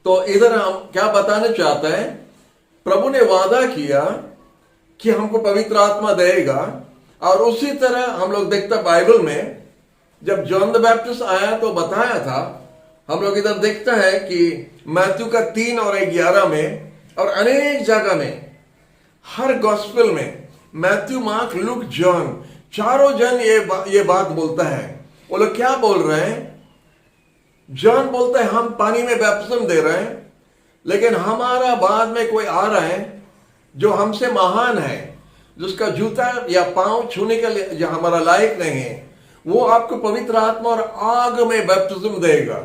तो इधर हम क्या बताना चाहते हैं, प्रभु ने वादा किया कि हमको पवित्र आत्मा देगा। और उसी तरह हम लोग देखते हैं बाइबल में, जब जॉन द बैप्टिस्ट आया तो बताया था। हम लोग इधर देखते हैं कि मैथ्यू का 3 और 11 में और अनेक जगह में, हर गॉस्पेल में, मैथ्यू, मार्क, लूक, जॉन, चारों जन ये बात बोलता है। वो लोग क्या बोल रहे हैं? जॉन बोलता है हम पानी में बैप्टिज्म दे रहे हैं, लेकिन हमारा बाद में कोई आ रहा है जो हमसे महान है, जिसका जूता या पांव छूने के लिए जो हमारा लायक नहीं है, वो आपको पवित्र आत्मा और आग में बैप्टिज्म देगा।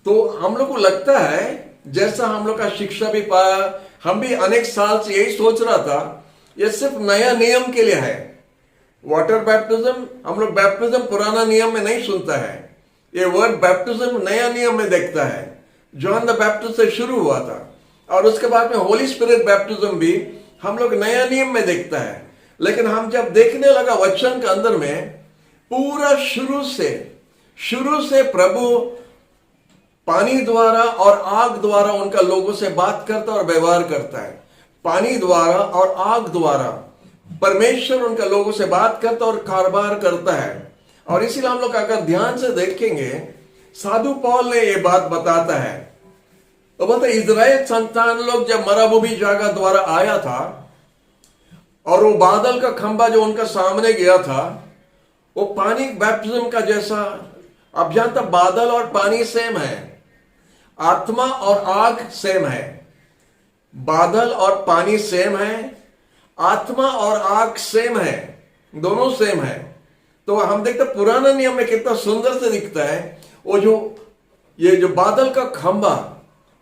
तो हम लोग को लगता है, जैसा हम लोग का शिक्षा भी पाया, हम भी अनेक साल से यही सोच रहा था, ये सिर्फ नया नियम के लिए है। वाटर बैप्टिज्म, हम लोग बैप्टिज्म पुराना नियम में नहीं सुनता है। ये वर्ड बैप्टिज्म नया नियम में देखता है। जॉन द बैप्टिस्ट से शुरू हुआ था, और उसके बाद में होली स्पिरिट बैप्टिज्म भी हम लोग नया नियम में देखता है। लेकिन हम जब देखने लगा वचन के अंदर में, पूरा शुरू से प्रभु पानी द्वारा और आग द्वारा उनका लोगों से बात करता और व्यवहार करता है। पानी द्वारा और आग द्वारा परमेश्वर उनका लोगों से बात करता और कारोबार करता है। और इसीलिए हम लोग अगर ध्यान से देखेंगे, साधु पौल ने यह बात बताता है। तो बोलते इजराइल संतान लोग जब मरुभूमि जगह द्वारा आया था, और वो बादल का खंभा जो उनका सामने गया था, वो पानी बैप्टिज्म का जैसा। अब जानता, बादल और पानी सेम है, आत्मा और आग सेम है। बादल और पानी सेम है, आत्मा और आग सेम है, दोनों सेम है। तो हम देखते पुराना नियम में कितना सुंदर से दिखता है। वो ये जो बादल का खंभा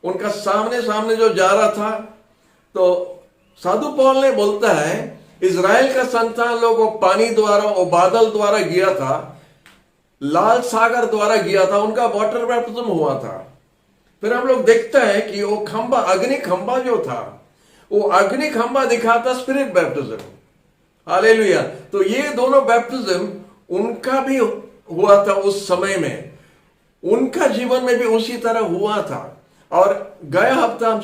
उनका सामने जो जा रहा था, तो साधु पौल ने बोलता है इजराइल का संतान लोगों पानी द्वारा और बादल द्वारा गया था, लाल सागर द्वारा गया था, उनका वाटर बैप्टिज्म हुआ था। फिर हम लोग देखते हैं कि वो खंभा, अग्नि खंभा जो था, वो अग्नि खंभा दिखाता स्पिरिट बैप्टिज्म। हालेलुया। तो ये दोनों बैप्टिज्म उनका भी हुआ था उस समय में, उनका जीवन में भी उसी तरह हुआ था। और गया हफ्ता हम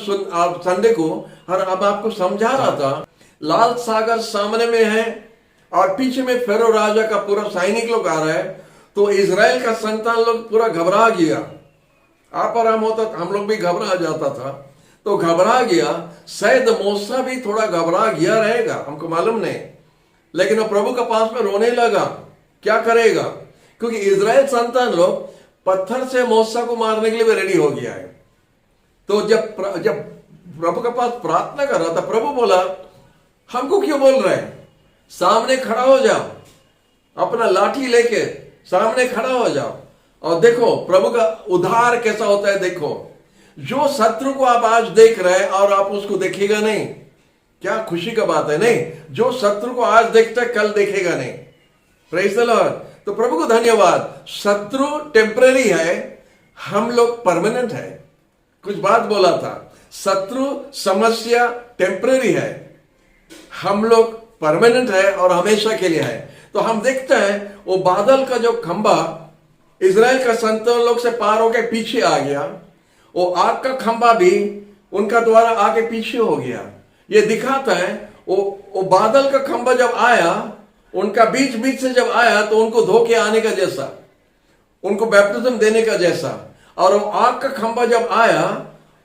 संडे को अब आपको समझा रहा था, लाल सागर सामने में है और पीछे में फेरो राजा का पूरा सैनिक लोग आ रहा है। तो इजराइल का संतान लोग पूरा घबरा गया। आप और हम लोग भी घबरा जाता था, तो घबरा गया। शायद मूसा भी थोड़ा घबरा गया रहेगा, हमको मालूम नहीं। लेकिन वो प्रभु के पास में रोने लगा, क्या करेगा? क्योंकि इजराइल संतान लोग पत्थर से मूसा को मारने के लिए भी रेडी हो गया है। तो जब प्रभु के पास प्रार्थना कर रहा था, प्रभु बोला हमको क्यों बोल रहे हैं? सामने खड़ा हो जाओ, अपना लाठी लेके सामने खड़ा हो जाओ और देखो प्रभु का उद्धार कैसा होता है। देखो, जो शत्रु को आप आज देख रहे हैं और आप उसको देखेगा नहीं, क्या खुशी का बात है। नहीं, जो शत्रु को आज देखता है कल देखेगा नहीं। Praise the Lord. तो प्रभु को धन्यवाद। शत्रु टेम्परेरी है, हम लोग परमानेंट है। कुछ बात बोला था, शत्रु समस्या टेम्परेरी है, हम लोग परमानेंट है और हमेशा के लिए है। तो हम देखते हैं वो बादल का जो खंभा इजराइल का संतान लोग से पार होकर पीछे आ गया, वो आग का खंभा भी उनका द्वारा आगे पीछे हो गया। ये दिखाता है वो बादल का खंभा जब आया, उनका बीच से जब आया, तो उनको धोके आने का जैसा, उनको बैप्टिज्म देने का जैसा। और वो आग का खंभा जब आया,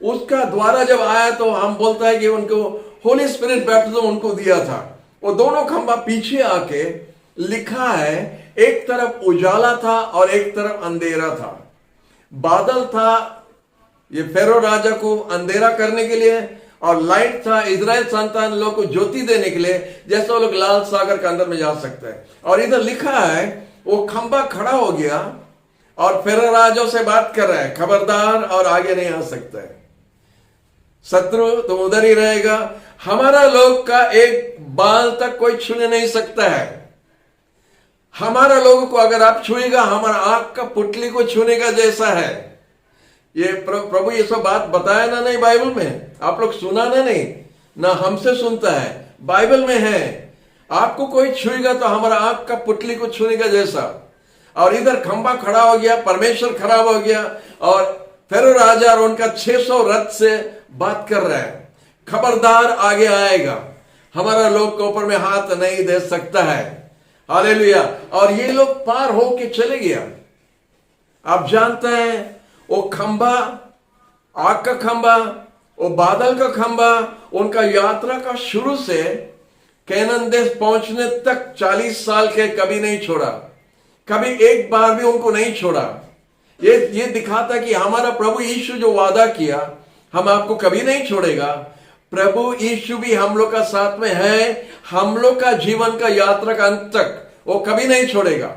उसका द्वारा जब आया, तो हम बोलता है कि उनको होली स्पिरिट बैप्टिज्म उनको दिया था। वो दोनों खंभा पीछे आके लिखा है, एक तरफ उजाला था और एक तरफ अंधेरा था। बादल था ये फेरो राजा को अंधेरा करने के लिए, और लाइट था इजराइल संतान लोग को ज्योति देने के लिए, जैसे वो लोग लाल सागर के अंदर में जा सकते हैं। और इधर लिखा है वो खंभा खड़ा हो गया और फेरो राजा से बात कर रहा है, खबरदार और आगे नहीं आ सकता है, शत्रु तो उधर ही रहेगा। हमारा लोग का एक बाल तक कोई छूने नहीं सकता है। हमारा लोगों को अगर आप छुएगा, हमारा आंख का पुतली को छूने का जैसा है। ये प्रभु ये सब बात बताया ना नहीं बाइबल में, आप लोग सुना ना नहीं, ना हमसे सुनता है, बाइबल में है। आपको कोई छुएगा तो हमारा आंख का पुतली को छूने का जैसा। और इधर खंभा खड़ा हो गया, परमेश्वर खड़ा हो गया, और फेरो राजा और उनका 600 रथ से बात कर रहा है, खबरदार आगे आएगा, हमारा लोग के ऊपर में हाथ नहीं दे सकता है। हालेलुया। और ये लोग पार होके चले गया। आप जानते हैं वो खंबा, आग का खंबा, वो बादल का खंबा, उनका यात्रा का शुरू से कैनान देश पहुंचने तक 40 साल के कभी नहीं छोड़ा, कभी एक बार भी उनको नहीं छोड़ा। ये दिखाता कि हमारा प्रभु यीशु जो वादा किया, हम आपको कभी नहीं छोड़ेगा। प्रभु यीशु भी हम लोग का साथ में है, हम लोग का जीवन का यात्रा का अंत तक वो कभी नहीं छोड़ेगा।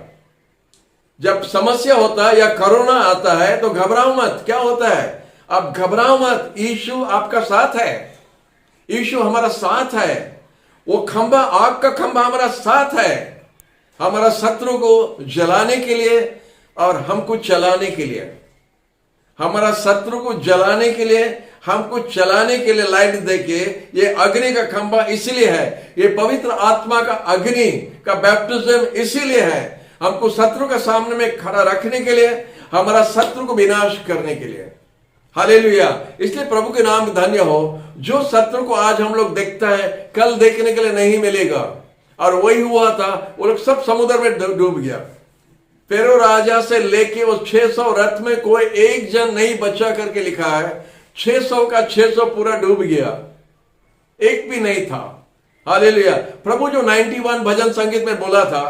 जब समस्या होता है या कोरोना आता है तो घबराओ मत। क्या होता है? अब घबराओ मत, यीशु आपका साथ है, यीशु हमारा साथ है। वो खंबा, आग का खंबा हमारा साथ है, हमारा शत्रु को जलाने के लिए और हमको चलाने के लिए। हमारा शत्रु को जलाने के लिए, हमको चलाने के लिए लाइट देके ये अग्नि का खंबा इसलिए है, ये पवित्र आत्मा का अग्नि का बैप्टिज्म इसीलिए है, हमको शत्रु के सामने में खड़ा रखने के लिए, हमारा शत्रु को विनाश करने के लिए। हालेलुया। इसलिए प्रभु के नाम धन्य हो। जो शत्रु को आज हम लोग देखता है, कल देखने के लिए नहीं मिलेगा। और वही हुआ था, वो लोग सब समुद्र में डूब गया। फेरो राजा से लेके वो 600 रथ में कोई एक जन नहीं बचा करके लिखा है। 600 का 600 पूरा डूब गया, एक भी नहीं था। हालेलुया। प्रभु जो 91 भजन संगीत में बोला था,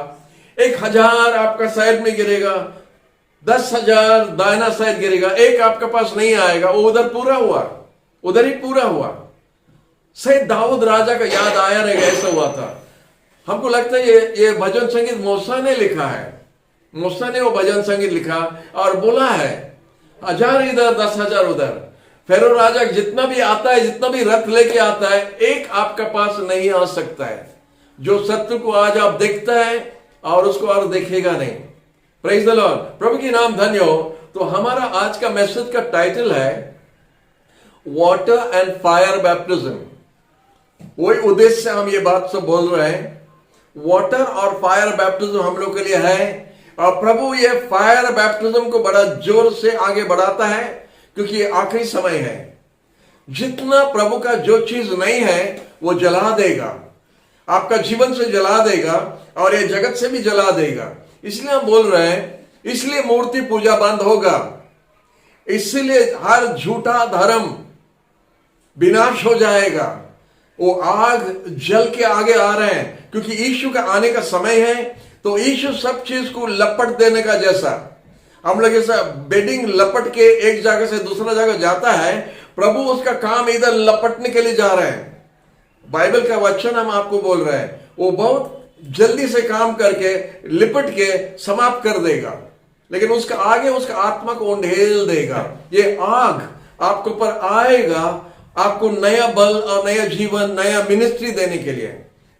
1000 आपका साइड में गिरेगा, 10,000 दाहिना साइड गिरेगा, एक आपके पास नहीं आएगा। वो उधर पूरा हुआ, उधर ही पूरा हुआ। सही दाऊद राजा का याद आया रहेगा, ऐसा हुआ था। हमको लगता है ये भजन संगीत मूसा ने लिखा है। मूसा ने वो भजन संगीत लिखा और बोला है, 1000 इधर 10,000 उधर। फेरो राजा जितना भी आता है, जितना भी रथ लेके आता है, एक आपका पास नहीं आ सकता है। जो शत्रु को आज आप देखता है और उसको और देखेगा नहीं। Praise the Lord. प्रभु की नाम धन्य हो। तो हमारा आज का मैसेज का टाइटल है वाटर एंड फायर बैप्टिज्म। वही उद्देश्य से हम ये बात सब बोल रहे हैं। वाटर और फायर बैप्टिज्म हम लोग के लिए है, और प्रभु ये फायर बैप्टिज्म को बड़ा जोर से आगे बढ़ाता है, क्योंकि ये आखिरी समय है। जितना प्रभु का जो चीज नहीं है वो जला देगा, आपका जीवन से जला देगा और ये जगत से भी जला देगा। इसलिए हम बोल रहे हैं, इसलिए मूर्ति पूजा बंद होगा, इसलिए हर झूठा धर्म विनाश हो जाएगा। वो आग जल के आगे आ रहे हैं, क्योंकि यीशु का आने का समय है। तो यीशु सब चीज को लपट देने का, जैसा हम लोग ऐसा बेडिंग लपट के एक जगह से दूसरा जगह जाता है, प्रभु उसका काम इधर लपटने के लिए जा रहे हैं। बाइबल का वचन हम आपको बोल रहे हैं, वो बहुत जल्दी से काम करके लिपट के समाप्त कर देगा, लेकिन उसका आगे उसका आत्मा को उंडेल देगा। ये आग आपके ऊपर आएगा, आपको नया बल और नया जीवन, नया मिनिस्ट्री देने के लिए,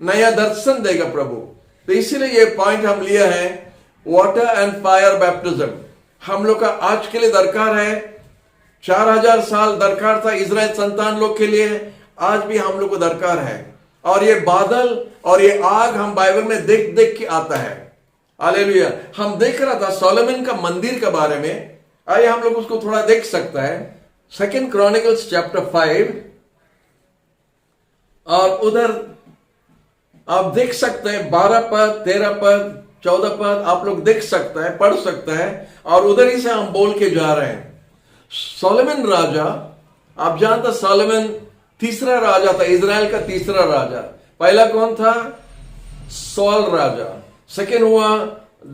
नया दर्शन देगा प्रभु। तो इसीलिए ये पॉइंट हम लिया है, वाटर एंड फायर बैप्टिज्म हम लोग का आज के लिए दरकार है। 4000 साल दरकार था इजराइल संतान लोग के लिए, आज भी हम लोग को दरकार है। और ये बादल और ये आग हम बाइबल में देख देख के आता है। हालेलुया। हम देख रहा था सोलोमन का मंदिर के बारे में, आइए हम लोग उसको थोड़ा देख सकता है। 2 क्रॉनिकल्स चैप्टर 5, और उधर आप देख सकते हैं 12 पद, 13 पद, 14 पद आप लोग देख सकता है, पढ़ सकता है, और उधर ही से हम बोल के जा रहे हैं। सोलोमन राजा, आप जानते सोलोमन तीसरा राजा था, इजराइल का तीसरा राजा। पहला कौन था? सॉल राजा। सेकंड हुआ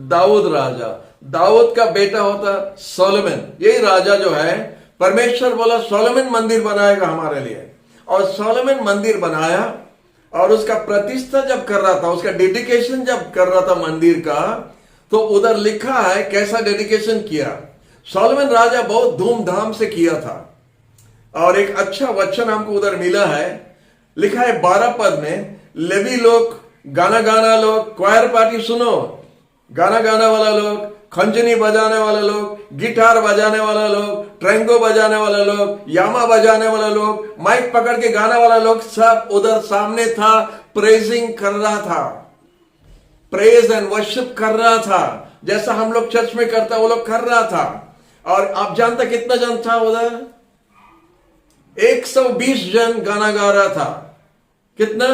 दाऊद राजा। दाऊद का बेटा होता सोलोमन। यही राजा जो है, परमेश्वर बोला सोलोमन मंदिर बनाएगा हमारे लिए, और सोलोमन मंदिर बनाया। और उसका प्रतिष्ठा जब कर रहा था, उसका डेडिकेशन जब कर रहा था मंदिर का, तो उधर लिखा है कैसा डेडिकेशन किया। सोलोमन राजा बहुत धूमधाम से किया था, और एक अच्छा वचन हमको उधर मिला है। लिखा है 12 पद में, लेवी लोग, गाना गाना लोग, क्वायर पार्टी सुनो, गाना गाना वाला लोग, खंजनी बजाने वाला लोग, गिटार बजाने वाला लोग, ट्रेंगो बजाने वाला लोग, यामा बजाने वाला लोग, माइक पकड़ के गाना वाला लोग, सब उधर सामने था, प्रेजिंग कर रहा था, प्रेज एंड वर्शिप कर रहा था। जैसा हम लोग चर्च में करता वो लोग कर रहा था। और आप जानते कितना जन था उधर? 120 जन गाना गा रहा था। कितना?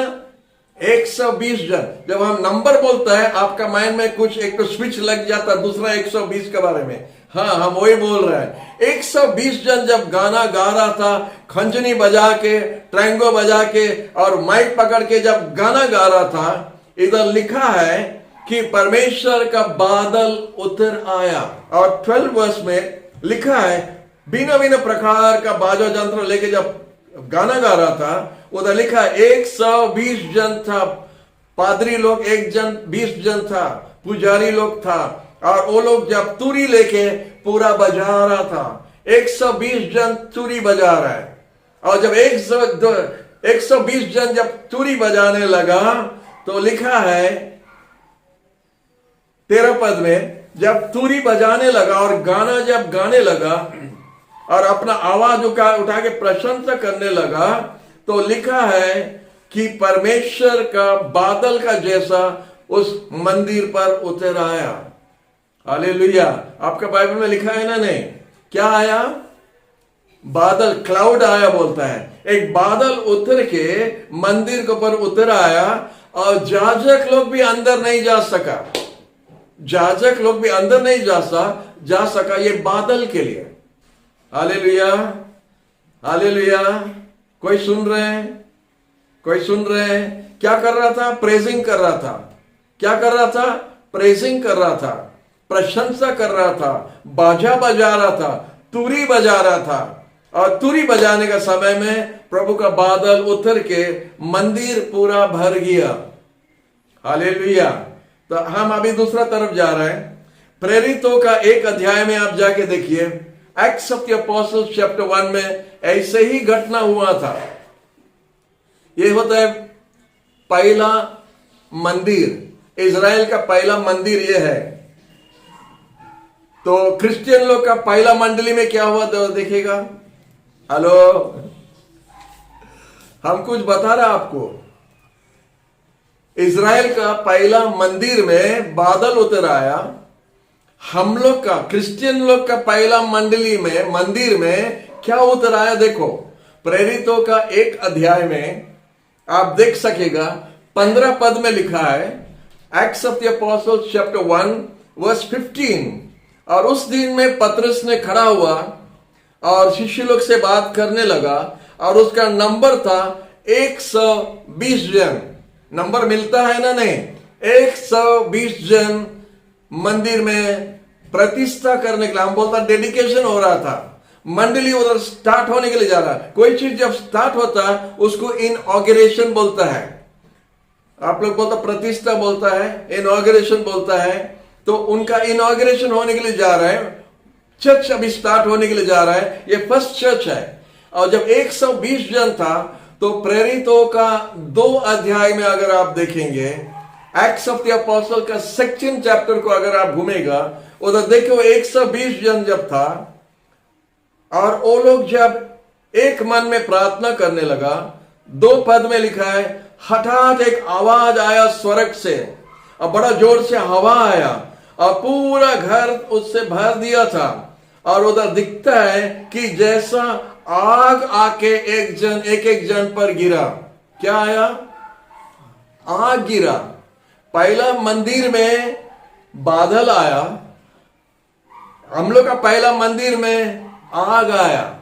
120 जन। जब हम नंबर बोलता है आपका माइंड में कुछ एक तो स्विच लग जाता, दूसरा 120 के बारे में। हाँ, हम वही बोल रहे हैं। 120 जन जब गाना गा रहा था, खंजनी बजा के, ट्रैंगो बजा के और माइक पकड़ के जब गाना गा रहा था, इधर लिखा है कि परमेश्वर का बादल उतर आया। और 12 वर्ष में लिखा है भिन्न भिन्न प्रकार का बाजा यंत्र लेके जब गाना गा रहा था, उधर लिखा है 120 जन था। पादरी लोग 20 जन था, पुजारी लोग था, और वो लोग जब तुरी लेके पूरा बजा रहा था। 120 जन तुरी बजा रहा है। और जब 120 जन जब तुरी बजाने लगा तो लिखा है 13 पद में, जब तुरी बजाने लगा और गाना जब गाने लगा और अपना आवाज उठा के प्रशंसा करने लगा, तो लिखा है कि परमेश्वर का बादल का जैसा उस मंदिर पर उतर आया। हालेलुया। आपका बाइबल में लिखा है ना? नहीं, क्या आया? बादल, क्लाउड आया बोलता है। एक बादल उतर के मंदिर के ऊपर उतर आया और याजक लोग भी अंदर नहीं जा सका। याजक लोग भी अंदर नहीं जा सका ये बादल के लिए। Hallelujah, hallelujah. कोई सुन रहे हैं? कोई सुन रहे हैं? क्या कर रहा था? प्रेजिंग कर रहा था। क्या कर रहा था? प्रेजिंग कर रहा था, प्रशंसा कर रहा था, बाजा बजा रहा था, तुरी बजा रहा था। और तुरी बजाने का समय में प्रभु का बादल उतर के मंदिर पूरा भर गया। हालेलुया। तो हम अभी दूसरा तरफ जा रहे हैं। प्रेरितों का 1 अध्याय में आप जाके देखिए, acts of the Apostles chapter 1 में ऐसे ही घटना हुआ था। ये होता है पहला मंदिर, इजराइल का पहला मंदिर ये है। तो क्रिश्चियन लोग का पहला मंडली में क्या हुआ तो देखिएगा। हेलो, हम कुछ बता रहे आपको। इजराइल का पहला मंदिर में बादल उतर आया। हम लोग का, क्रिश्चियन लोग का पहला मंदिर में क्या उतर आया? देखो, प्रेरितों का 1 अध्याय में आप देख सकेगा 15 पद में लिखा है, Acts of the Apostles chapter 1 verse 15। और उस दिन में पतरस ने खड़ा हुआ और शिष्य लोग से बात करने लगा, और उसका नंबर था 120 जन। नंबर मिलता है ना? नहीं, 120 जन मंदिर में प्रतिष्ठा करने के लिए, हम बोलता डेडिकेशन हो रहा था। मंडली उधर स्टार्ट होने के लिए जा रहा है। कोई चीज जब स्टार्ट होता है उसको इनॉग्रेशन बोलता है। आप लोग बोलता प्रतिष्ठा बोलता है, इनॉग्रेशन बोलता है। तो उनका इनॉग्रेशन होने के लिए जा रहा है। चर्च अभी स्टार्ट होने के लिए जा रहा है। ये फर्स्ट चर्च है। और जब 120 जन था तो प्रेरितों का 2 अध्याय में अगर आप देखेंगे, एक्ट्स ऑफ द अपोस्टल का 2nd चैप्टर को अगर आप घूमेगा, उधर देखो 120 जन जब था और वो लोग जब एक मन में प्रार्थना करने लगा, 2 पद में लिखा है, हठात एक आवाज आया स्वर्ग से और बड़ा जोर से हवा आया और पूरा घर उससे भर दिया था। और उधर दिखता है कि जैसा आग आके एक एक जन पर गिरा। क्या आया? आग गिरा। पहला मंदिर में बादल आया, हम लोग का पहला मंदिर में आग आया।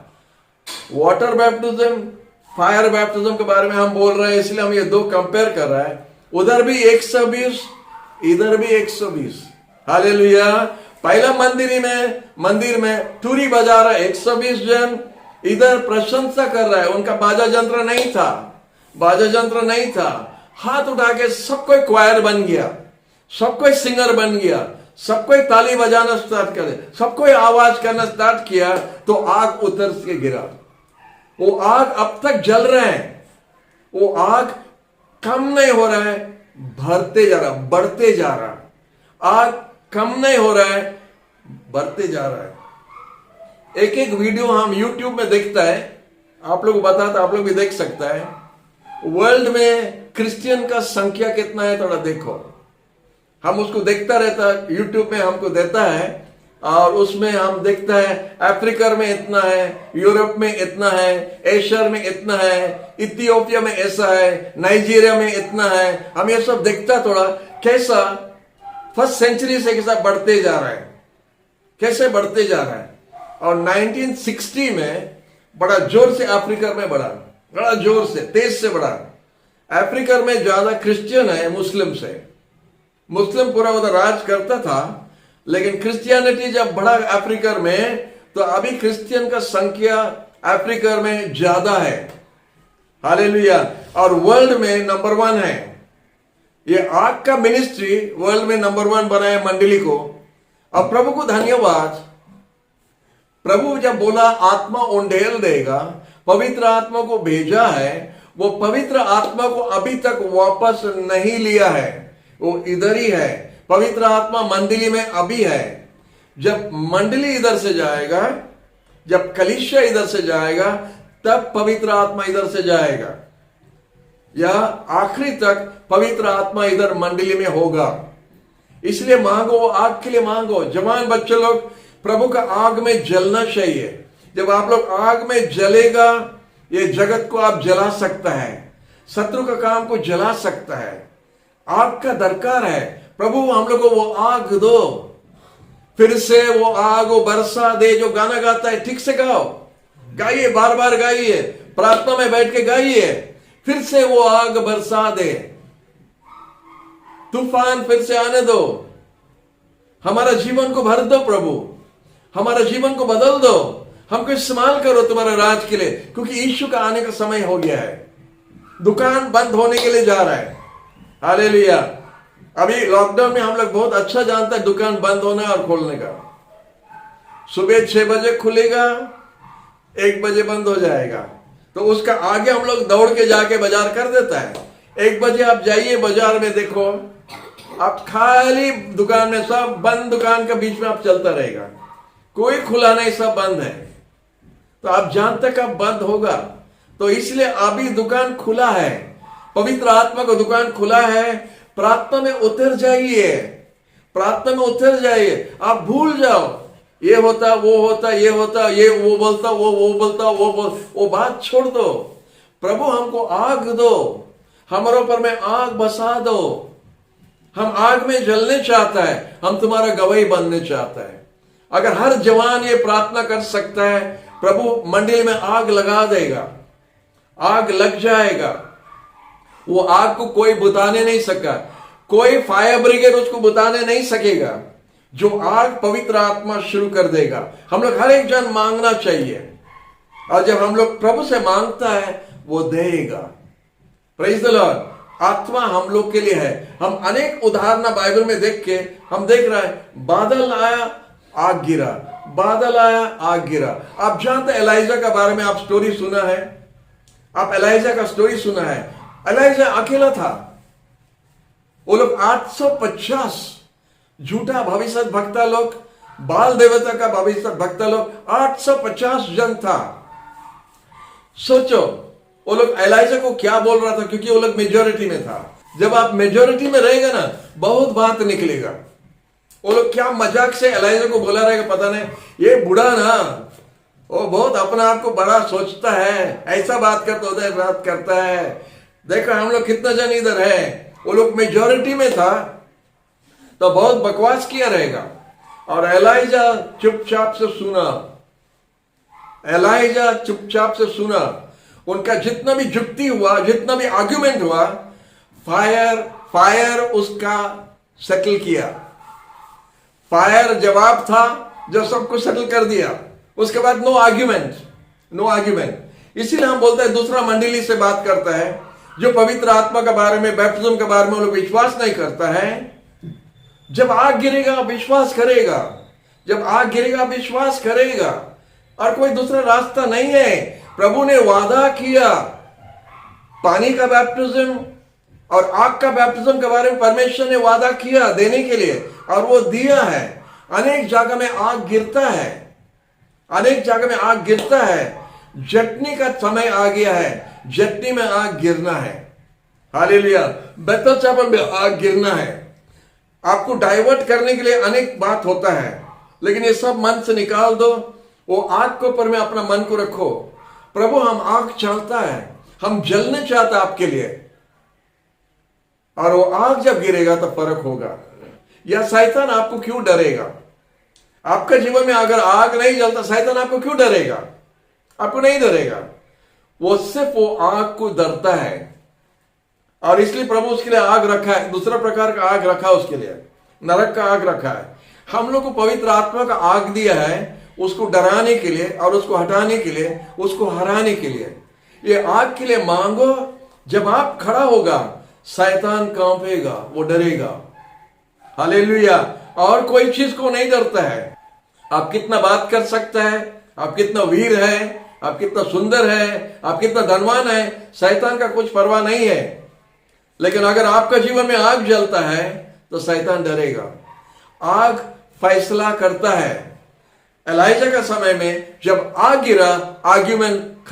वाटर बैप्टिज्म, फायर बैप्टिज्म के बारे में हम बोल रहे हैं, इसलिए हम ये 2 कंपेयर कर रहे हैं। उधर भी 120, इधर भी 120। हालेलुया। पहला मंदिर में तुरी बजा रहा है 120 जन, इधर प्रशंसा कर रहा है। उनका बाजा यंत्र नहीं था। हाथ उठा के सब कोई क्वायर बन गया, सब कोई सिंगर बन गया, सब कोई ताली बजाना स्टार्ट करे, सब कोई आवाज करना स्टार्ट किया। तो आग उतर के गिरा। वो आग अब तक जल रहा है। वो आग कम नहीं हो रहा है, भरते जा रहा, बढ़ते जा रहा। आग कम नहीं हो रहा है, बढ़ते जा रहा है। एक वीडियो हम YouTube में देखता है, आप लोग बताता, आप लोग भी देख सकता है। वर्ल्ड में क्रिश्चियन का संख्या कितना है थोड़ा देखो। हम उसको देखता रहता, YouTube में हमको देता है और उसमें हम देखते हैं अफ्रीका में इतना है, यूरोप में इतना है, एशिया में इतना है, इथियोपिया में ऐसा है, नाइजीरिया में इतना है। हम ये सब देखता थोड़ा कैसा फर्स्ट सेंचुरी से कैसा बढ़ते जा रहा है, कैसे बढ़ते जा रहा है। और 1960 में बड़ा जोर से अफ्रीका में बढ़ा, बड़ा जोर से तेज से बढ़ा। अफ्रीका में ज्यादा क्रिश्चियन है मुस्लिम से, मुस्लिम पूरा उधर राज करता था, लेकिन क्रिश्चियनिटी जब बढ़ा अफ्रीका में तो अभी क्रिश्चियन का संख्या अफ्रीका में ज्यादा है। हालेलुया। और वर्ल्ड में नंबर 1 है। ये आग का मिनिस्ट्री वर्ल्ड में नंबर 1 बनाया मंडली को। अब प्रभु को धन्यवाद, प्रभु जब बोला आत्मा उंडेल देगा, पवित्र आत्मा को भेजा है, वो पवित्र आत्मा को अभी तक वापस नहीं लिया है, वो इधर ही है। पवित्र आत्मा मंडली में अभी है। जब मंडली इधर से जाएगा, जब कलीसिया इधर से जाएगा, तब पवित्र आत्मा इधर से जाएगा, या आखिरी तक पवित्र आत्मा इधर मंडली में होगा। इसलिए मांगो, आग के लिए मांगो। जवान बच्चे लोग प्रभु का आग में जलना चाहिए। जब आप लोग आग में जलेगा, ये जगत को आप जला सकता है, शत्रु का काम को जला सकता है। आग का दरकार है। प्रभु हम लोग को वो आग दो, फिर से वो आग वो बरसा दे। जो गाना गाता है ठीक से गाओ, गाइए, बार बार गाइए, प्रार्थना में बैठ के गाइए। फिर से वो आग बरसा दे, तूफान फिर से आने दो, हमारा जीवन को भर दो प्रभु, हमारा जीवन को बदल दो, हमको इस्तेमाल करो तुम्हारे राज के लिए, क्योंकि यीशु का आने का समय हो गया है। दुकान बंद होने के लिए जा रहा है। हालेलुया। अभी लॉकडाउन में हम लोग बहुत अच्छा जानता है दुकान बंद होना और खोलने का। सुबह 6 बजे खुलेगा, 1 बजे बंद हो जाएगा, तो उसका आगे हम लोग दौड़ के जाके बाजार कर देता है। 1 बजे आप जाइए बाजार में, देखो आप खाली दुकान में, सब बंद, दुकान के बीच में आप चलता रहेगा, कोई खुला नहीं, सब बंद है। तो आप जानते कब बंद होगा। तो इसलिए अभी दुकान खुला है, पवित्र आत्मा का दुकान खुला है। प्रार्थना में उतर जाइए, प्रार्थना में उतर जाइए। आप भूल जाओ ये होता, वो होता, ये होता, ये वो बोलता, वो बोलता, वो बात छोड़ दो। प्रभु हमको आग दो, हमारे ऊपर में आग बसा दो। हम आग में जलने चाहता है, हम तुम्हारा गवाही बनने चाहता है। अगर हर जवान ये प्रार्थना कर सकता है, प्रभु मंडली में आग लगा देगा, आग लग जाएगा। वो आग को कोई बुताने नहीं सका, कोई फायर ब्रिगेड उसको बुताने नहीं सकेगा। जो आग पवित्र आत्मा शुरू कर देगा। हम लोग हर एक जन मांगना चाहिए, और जब हम लोग प्रभु से मांगता है वो देगा। Praise the Lord. आत्मा हम लोग के लिए है। हम अनेक उदाहरण बाइबल में देख के हम देख रहे हैं, बादल आया आग गिरा, बादल आया आग गिरा। आप जानते हैं एलाइजा का बारे में आप स्टोरी सुना है, आप एलाइजा का स्टोरी सुना है। एलाइजा अकेला था, वो लोग 850 झूठा भविष्य भक्ता लोग, बाल देवता का भविष्य भक्ता लोग 850 जन था। सोचो वो लोग एलाइजा को क्या बोल रहा था, क्योंकि वो लोग मेजोरिटी में था। जब आप मेजोरिटी में रहेगा ना, बहुत बात निकलेगा। वो लोग क्या मजाक से एलाइजा को बोला रहेगा, पता नहीं, ये बूढ़ा ना, वो बहुत अपना आप को बड़ा सोचता है, ऐसा बात करता, उधर बात करता है। देखो हम लोग कितना जन इधर है। वो लोग मेजोरिटी में था तो बहुत बकवास किया रहेगा। और एलाइजा चुपचाप से सुना, एलाइजा चुपचाप से सुना। उनका जितना भी जुक्ति हुआ, जितना भी आर्ग्यूमेंट हुआ, फायर उसका सेटल किया। फायर जवाब था जो सबको सेटल कर दिया। उसके बाद नो आर्ग्यूमेंट, नो आर्ग्यूमेंट। इसीलिए हम बोलते हैं दूसरा मंडली से बात करता है जो पवित्र आत्मा के बारे में, बैप्टिज्म के बारे में लोग विश्वास नहीं करता है। जब आग गिरेगा विश्वास करेगा, जब आग गिरेगा विश्वास करेगा, और कोई दूसरा रास्ता नहीं है। प्रभु ने वादा किया पानी का बैप्टिज्म और आग का बैप्टिज्म के बारे में, परमेश्वर ने वादा किया देने के लिए, और वो दिया है। अनेक जगह में आग गिरता है, अनेक जगह में आग गिरता है। जटनी का समय आ गया है, जटनी में आग गिरना है। हालेलुया। बेतल चैपल में आग गिरना है। आपको डाइवर्ट करने के लिए अनेक बात होता है, लेकिन ये सब मन से निकाल दो, वो आग के ऊपर में अपना मन को रखो। प्रभु हम आग चाहता है, हम जलने चाहते हैं आपके लिए, और वो आग जब गिरेगा तो फर्क होगा। या शैतान आपको क्यों डरेगा? आपका जीवन में अगर आग नहीं जलता, शैतान आपको क्यों डरेगा? आपको नहीं डरेगा। वो सिर्फ वो आग को डरता है, और इसलिए प्रभु उसके लिए आग रखा है, दूसरा प्रकार का आग रखा है उसके लिए, नरक का आग रखा है। हम लोग को पवित्र आत्मा का आग दिया है, उसको डराने के लिए और उसको हटाने के लिए, उसको हराने के लिए। ये आग के लिए मांगो, जब आप खड़ा होगा शैतान कांपेगा, वो डरेगा। हालेलुया। और कोई चीज को नहीं डरता है। आप कितना बात कर सकता है, आप कितना वीर है, आप कितना सुंदर है, आप कितना धनवान है, शैतान का कुछ परवाह नहीं है। लेकिन अगर आपका जीवन में आग जलता है तो शैतान डरेगा। आग फैसला करता है। एलाइजा का समय में जब आग गिरा, आर्ग्यूमेंट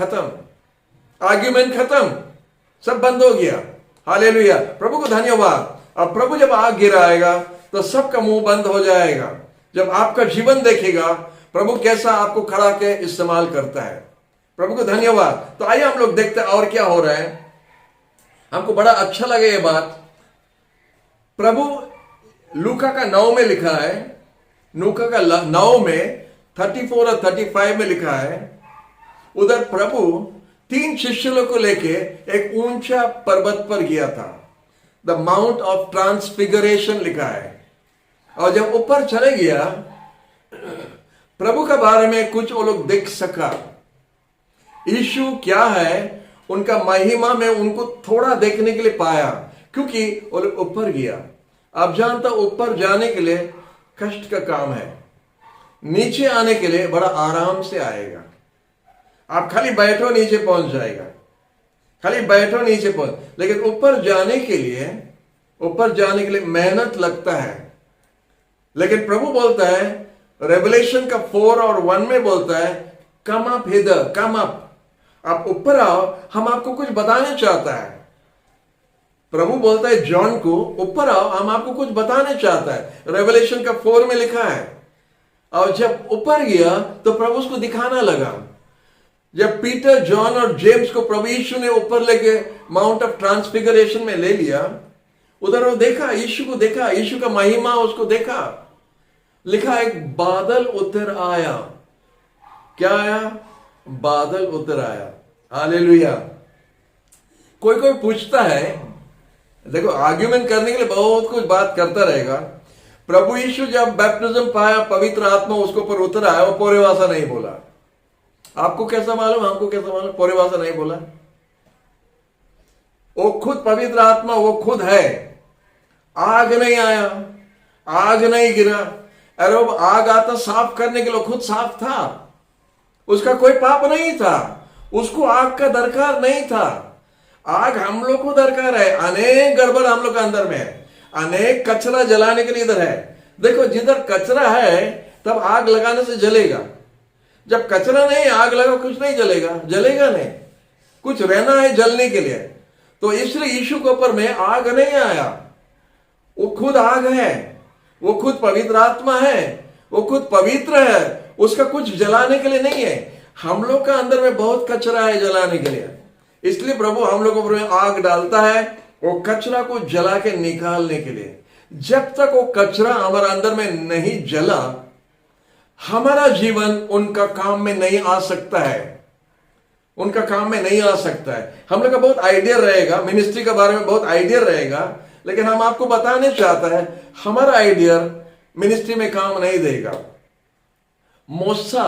खत्म, सब बंद हो गया। हालेलुया, प्रभु को धन्यवाद। अब प्रभु जब आग गिराएगा तो सबका मुंह बंद हो जाएगा। जब आपका जीवन देखेगा प्रभु कैसा आपको खड़ा के इस्तेमाल करता है। प्रभु को धन्यवाद। तो आइए हम लोग देखते हैं और क्या हो रहा है। हमको बड़ा अच्छा लगे ये बात। प्रभु लूका का 9 में लिखा है, लूका का 9 में 34 और 35 में लिखा है, उधर प्रभु 3 शिष्यों को लेके एक ऊंचा पर्वत पर गया था। द माउंट ऑफ ट्रांसफिगरेशन लिखा है। और जब ऊपर चले गया, प्रभु के बारे में कुछ वो लोग देख सका। यीशु क्या है, उनका महिमा में उनको थोड़ा देखने के लिए पाया, क्योंकि वो लोग ऊपर गया। आप जानता, ऊपर जाने के लिए कष्ट का काम है, नीचे आने के लिए बड़ा आराम से आएगा। आप खाली बैठो नीचे पहुंच जाएगा, खाली बैठो नीचे पहुंच। लेकिन ऊपर जाने के लिए मेहनत लगता है। लेकिन प्रभु बोलता है, रेवलेशन का 4 और 1 में बोलता है, come up hither, come up, आप ऊपर आओ, हम आपको कुछ बताने चाहता है। प्रभु बोलता है जॉन को, ऊपर आओ, हम आपको कुछ बताने चाहता है। रेवलेशन का 4 में लिखा है। और जब ऊपर गया तो प्रभु उसको दिखाना लगा। जब पीटर, जॉन और जेम्स को प्रभु यीशु ने ऊपर लेके माउंट ऑफ ट्रांसफिगरेशन में ले लिया, उधर वो देखा, यीशु को देखा, यीशु का महिमा उसको देखा। लिखा एक बादल उतर आया। क्या आया? बादल उतर आया। हालेलुया। कोई पूछता है, देखो आर्ग्यूमेंट करने के लिए बहुत कुछ बात करता रहेगा। प्रभु यीशु जब बैप्टिज्म पाया, पवित्र आत्मा उसके ऊपर उतर आया, वो पूरे भाषा नहीं बोला। आपको कैसा मालूम, हमको कैसा मालूम? पूरे भाषा नहीं बोला। वो खुद पवित्र आत्मा, वो खुद है। आग नहीं आया, आग नहीं गिरा। अरे वो आग आता साफ करने के लिए, खुद साफ था, उसका कोई पाप नहीं था, उसको आग का दरकार नहीं था। आग हम लोग को दरकार है। अनेक गड़बड़ हम लोग के अंदर में है, अनेक कचरा जलाने के लिए इधर है। देखो, जिधर कचरा है तब आग लगाने से जलेगा। जब कचरा नहीं, आग लगा, कुछ नहीं जलेगा नहीं, कुछ रहना है जलने के लिए। तो इसलिए यीशु के ऊपर में आग नहीं आया। वो खुद आग है, वो खुद पवित्र आत्मा है, वो खुद पवित्र है, उसका कुछ जलाने के लिए नहीं है। हम लोग का अंदर में बहुत कचरा है जलाने के लिए, इसलिए प्रभु हम लोगों पर आग डालता है, वो कचरा को जला के निकालने के लिए। जब तक वो कचरा हमारे अंदर में नहीं जला, हमारा जीवन उनका काम में नहीं आ सकता है, उनका काम में नहीं आ सकता है। हम लोग का बहुत आइडिया रहेगा, मिनिस्ट्री के बारे में बहुत आइडिया रहेगा, लेकिन हम आपको बताने चाहता है हमारा आइडिया मिनिस्ट्री में काम नहीं देगा। मूसा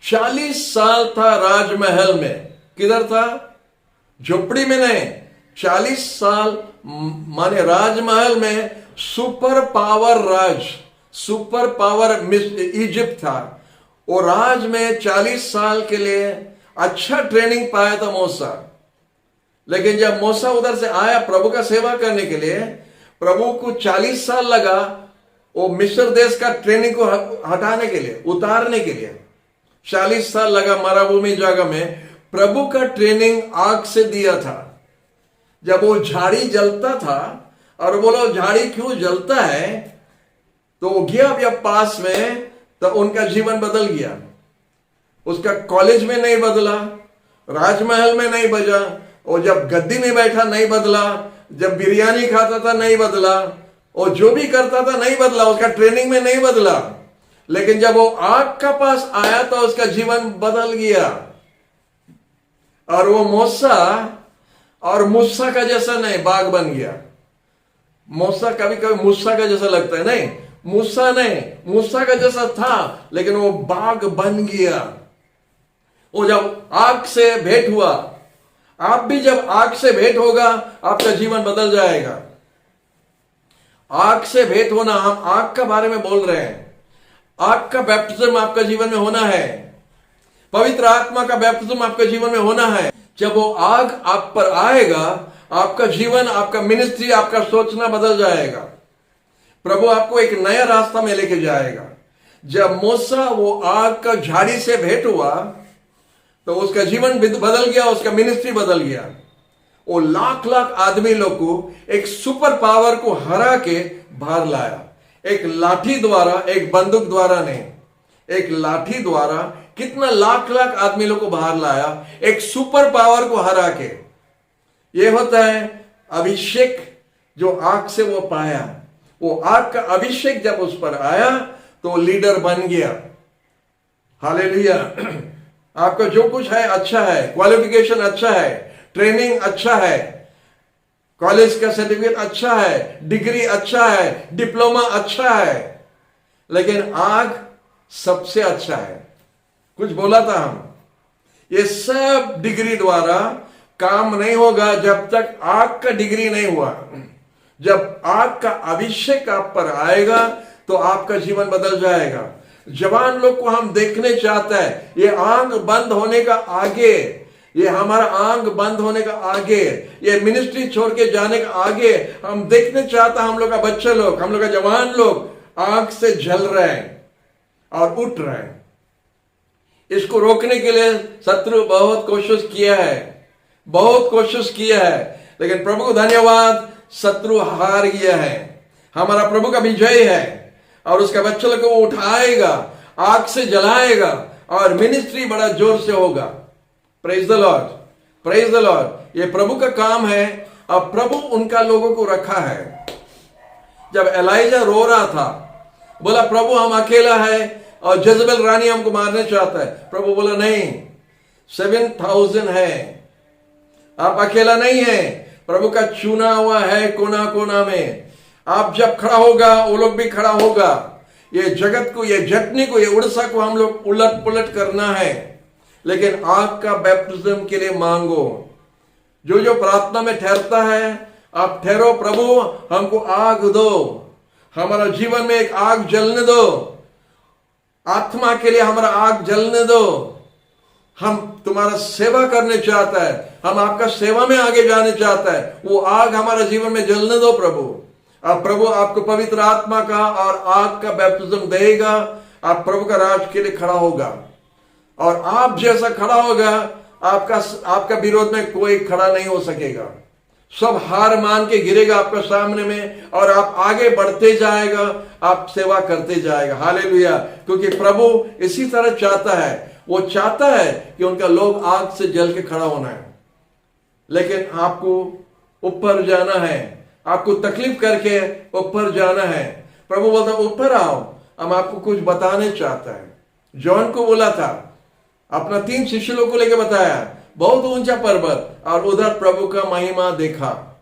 40 साल था राजमहल में। किधर था? झोपड़ी में नहीं, 40 साल माने राजमहल में। सुपर पावर इजिप्ट था। वो राज में 40 साल के लिए अच्छा ट्रेनिंग पाया था मूसा। लेकिन जब मूसा उधर से आया प्रभु का सेवा करने के लिए, प्रभु को 40 साल लगा वो मिस्र देश का ट्रेनिंग को हटाने के लिए, उतारने के लिए 40 साल लगा मरुभूमि जगह में। प्रभु का ट्रेनिंग आग से दिया था। जब वो झाड़ी जलता था, और बोलो झाड़ी क्यों जलता है, तो वो गया पास में तो उनका जीवन बदल गया। उसका कॉलेज में नहीं बदला, राजमहल में नहीं बजा, और जब गद्दी में बैठा नहीं बदला, जब बिरयानी खाता था नहीं बदला, और जो भी करता था नहीं बदला, उसका ट्रेनिंग में नहीं बदला। लेकिन जब वो आग का पास आया तो उसका जीवन बदल गया। और वो मूसा और मूसा का जैसा नहीं, बाघ बन गया। मूसा कभी कभी मूसा का जैसा लगता है, नहीं, मूसा नहीं, मूसा का जैसा था, लेकिन वो बाघ बन गया। वो जब आग से भेंट हुआ, आप भी जब आग से भेंट होगा आपका जीवन बदल जाएगा। आग से भेंट होना, हम आग का बारे में बोल रहे हैं। आग का बैप्टिज्म आपका जीवन में होना है, पवित्र आत्मा का बैप्टिज्म आपके जीवन में होना है। जब वो आग आप पर आएगा, आपका जीवन, आपका मिनिस्ट्री, आपका सोचना बदल जाएगा। प्रभु आपको एक नया रास्ता में लेके जाएगा। जब मूसा वो आग का झाड़ी से भेंट हुआ तो उसका जीवन बदल गया, उसका मिनिस्ट्री बदल गया। वो लाख लाख आदमी लोग को एक सुपर पावर को हरा के बाहर लाया। एक लाठी द्वारा, एक बंदूक द्वारा नहीं, एक लाठी द्वारा कितना लाख लाख आदमी लोग को बाहर लाया, एक सुपर पावर को हरा के। ये होता है अभिषेक जो आग से वो पाया। वो आग का अभिषेक जब उस पर आया तो लीडर बन गया। हालेलुया। आपका जो कुछ है अच्छा है, क्वालिफिकेशन अच्छा है, ट्रेनिंग अच्छा है, कॉलेज का सर्टिफिकेट अच्छा है, डिग्री अच्छा है, डिप्लोमा अच्छा है, लेकिन आग सबसे अच्छा है। कुछ बोला था हम, ये सब डिग्री द्वारा काम नहीं होगा जब तक आग का डिग्री नहीं हुआ। जब आग का अभिषेक आप पर आएगा तो आपका जीवन बदल जाएगा। जवान लोग को हम देखने चाहते हैं, ये आंख बंद होने का आगे, ये हमारा आंख बंद होने का आगे, ये मिनिस्ट्री छोड़ के जाने का आगे हम देखने चाहते हैं। हम लोग का बच्चे लोग, हम लोग का जवान लोग आंख से जल रहे हैं और उठ रहे हैं। इसको रोकने के लिए शत्रु बहुत कोशिश किया है, बहुत कोशिश किया है, लेकिन प्रभु को धन्यवाद, शत्रु हार गया है। हमारा प्रभु का विजय है और उसका बच्चे लोग को उठाएगा, आग से जलाएगा और मिनिस्ट्री बड़ा जोर से होगा। Praise the Lord, praise the Lord. ये प्रभु का काम है और प्रभु उनका लोगों को रखा है। जब एलाइजा रो रहा था, बोला प्रभु हम अकेला है और जजबेल रानी हमको मारने चाहता है। प्रभु बोला नहीं, 7,000 है, आप अकेला नहीं है, प्रभु का चुना हुआ है कोना कोना में। आप जब खड़ा होगा वो लोग भी खड़ा होगा। ये जगत को, ये जटनी को, ये उड़ीसा को हम लोग उलट पुलट करना है, लेकिन आग का बैप्टिज्म के लिए मांगो। जो जो प्रार्थना में ठहरता है आप ठहरो, प्रभु हमको आग दो, हमारा जीवन में एक आग जलने दो, आत्मा के लिए हमारा आग जलने दो। हम तुम्हारा सेवा करने चाहता है, हम आपका सेवा में आगे जाने चाहता है, वो आग हमारा जीवन में जलने दो प्रभु। अब प्रभु आपको पवित्र आत्मा का और आग का बैप्टिज्म देगा। आप प्रभु का राज के लिए खड़ा होगा और आप जैसा खड़ा होगा, आपका विरोध में कोई खड़ा नहीं हो सकेगा। सब हार मान के गिरेगा आपका सामने में और आप आगे बढ़ते जाएगा, आप सेवा करते जाएगा। हालेलुया। क्योंकि प्रभु इसी तरह चाहता है, वो चाहता है कि उनका लोग आग से जल के खड़ा होना है, लेकिन आपको ऊपर जाना है, आपको तकलीफ करके ऊपर जाना है। प्रभु बोलता ऊपर आओ, हम आपको कुछ बताने चाहता है। जॉन को बोला था, अपना 3 शिष्य लोग को लेकर बताया, बहुत ऊंचा पर्वत और उधर प्रभु का महिमा देखा।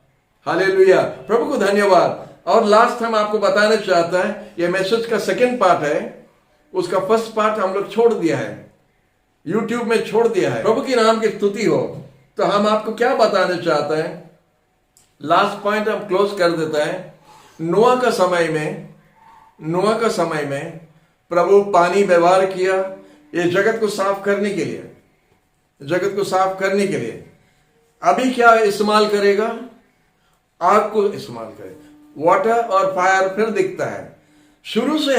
हालेलुया, प्रभु को धन्यवाद। और लास्ट हम आपको बताना चाहता है, ये मैसेज का सेकंड पार्ट है, उसका फर्स्ट पार्ट हम लोग छोड़ दिया है, यूट्यूब में छोड़ दिया है। प्रभु की नाम की स्तुति हो। तो हम आपको क्या बताना चाहते हैं, लास्ट पॉइंट हम क्लोज कर देता है। नोआ का समय में प्रभु पानी व्यवहार किया ये जगत को साफ करने के लिए, जगत को साफ करने के लिए। अभी क्या इस्तेमाल करेगा, आग को इस्तेमाल करेगा। वाटर और फायर फिर दिखता है, शुरू से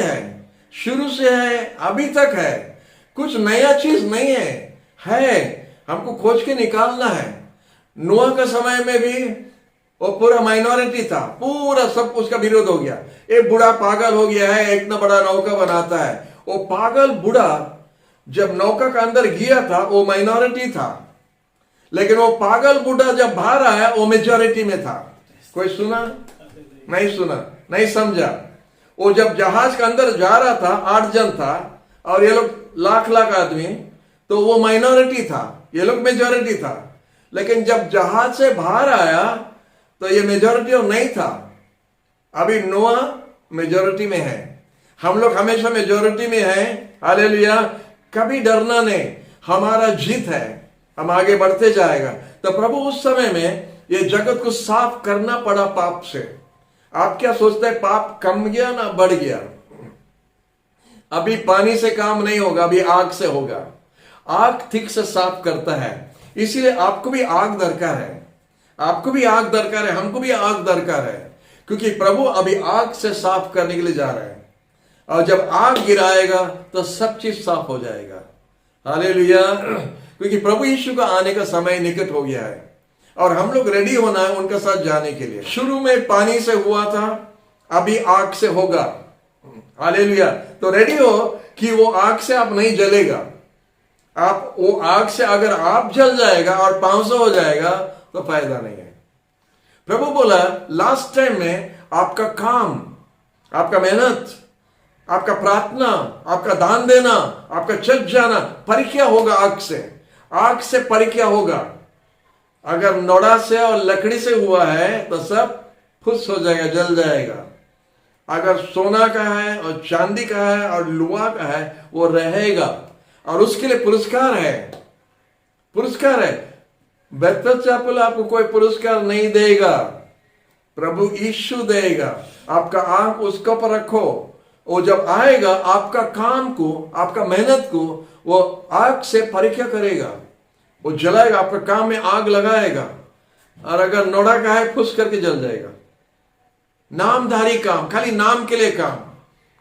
है, अभी तक है, कुछ नया चीज नहीं है, हमको खोज के निकालना है। नोआ का समय में भी वो पूरा माइनॉरिटी था, पूरा सब उसका विरोध हो गया। एक बूढ़ा पागल हो गया है, इतना बड़ा नौका बनाता है, वो पागल बूढ़ा जब नौका के अंदर गया था वो माइनॉरिटी था, लेकिन वो पागल बूढ़ा जब बाहर आया वो मेजॉरिटी में था। कोई सुना? नहीं सुना, नहीं समझा। वो जब जहाज के अंदर जा रहा था 8 जन था और ये लोग लाख लाख आदमी, तो वो माइनॉरिटी था, ये लोग मेजॉरिटी था। लेकिन जब जहाज से बाहर आया तो ये मेजॉरिटी नहीं था। अभी नोआ मेजॉरिटी में है, हम लोग हमेशा मेजॉरिटी में है। हालेलुया। कभी डरना नहीं, हमारा जीत है, हम आगे बढ़ते जाएगा। तो प्रभु उस समय में ये जगत को साफ करना पड़ा पाप से। आप क्या सोचते हैं, पाप कम गया ना बढ़ गया? अभी पानी से काम नहीं होगा, अभी आग से होगा। आग ठीक से साफ करता है, इसीलिए आपको भी आग दरकार है, आपको भी आग दरकार है, हमको भी आग दरकार है, क्योंकि प्रभु अभी आग से साफ करने के लिए जा रहे हैं। और जब आग गिराएगा तो सब चीज साफ हो जाएगा। हालेलुया। क्योंकि प्रभु यीशु का आने का समय निकट हो गया है और हम लोग रेडी होना है उनके साथ जाने के लिए। शुरू में पानी से हुआ था, अभी आग से होगा। हालेलुया। तो रेडी हो कि वो आग से आप नहीं जलेगा। आप वो आग से अगर आप जल जाएगा और 500 हो जाएगा तो फायदा नहीं है। प्रभु बोला लास्ट टाइम में आपका काम, आपका मेहनत, आपका प्रार्थना, आपका दान देना, आपका चल जाना परीक्षा होगा आग से। आग से परीक्षा होगा। अगर नोड़ा से और लकड़ी से हुआ है तो सब फुस हो जाएगा, जल जाएगा। अगर सोना का है और चांदी का है और लोहा का है वो रहेगा, और उसके लिए पुरस्कार है, पुरस्कार है। बेहतर चैपल आपको कोई पुरस्कार नहीं देगा, प्रभु यीशु देगा। आपका आंख उसके पर रखो, वो जब आएगा आपका काम को, आपका मेहनत को वो आग से परीक्षा करेगा, वो जलाएगा, आपका काम में आग लगाएगा। और अगर नोड़ा का है फुस करके जल जाएगा। नामधारी काम, खाली नाम के लिए काम,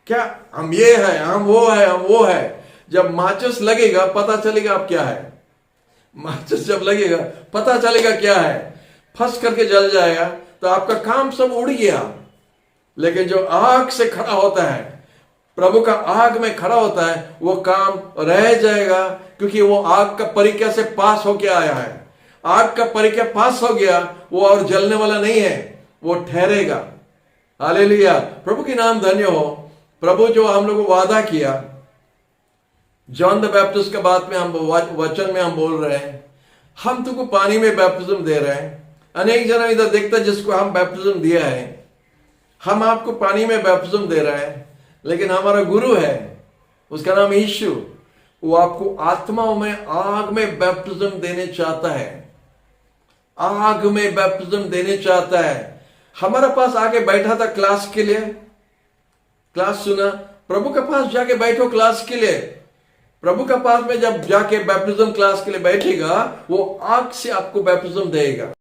क्या हम ये है, हम वो है, हम वो है। जब माचिस लगेगा पता चलेगा आप क्या है। माचिस जब लगेगा पता चलेगा क्या है, फंस करके जल जाएगा तो आपका काम सब उड़ गया। लेकिन जो आग से खड़ा होता है, प्रभु का आग में खड़ा होता है, वो काम रह जाएगा, क्योंकि वो आग का परीक्षा से पास होके आया है। आग का परीक्षा पास हो गया, वो और जलने वाला नहीं है, वो ठहरेगा। हालेलुया। प्रभु की नाम धन्य हो। प्रभु जो हम लोग को वादा किया, जॉन द बैप्टिस्ट के बाद में हम वचन में हम बोल रहे हैं, हम तुमको पानी में बैप्टिज्म दे रहे हैं। अनेक जन इधर देखता जिसको हम बैप्टिज्म दिया है, हम आपको पानी में बैप्टिज्म दे रहे हैं, लेकिन हमारा गुरु है, उसका नाम यीशु, वो आपको आत्माओं में आग में बैप्टिज्म देने चाहता है, आग में बैप्टिज्म देने चाहता है। हमारे पास आके बैठा था क्लास के लिए, क्लास सुना। प्रभु के पास जाके बैठो क्लास के लिए। प्रभु के पास में जब जाके बैप्टिज्म क्लास के लिए बैठेगा, वो आग से आपको बैप्टिज्म देगा।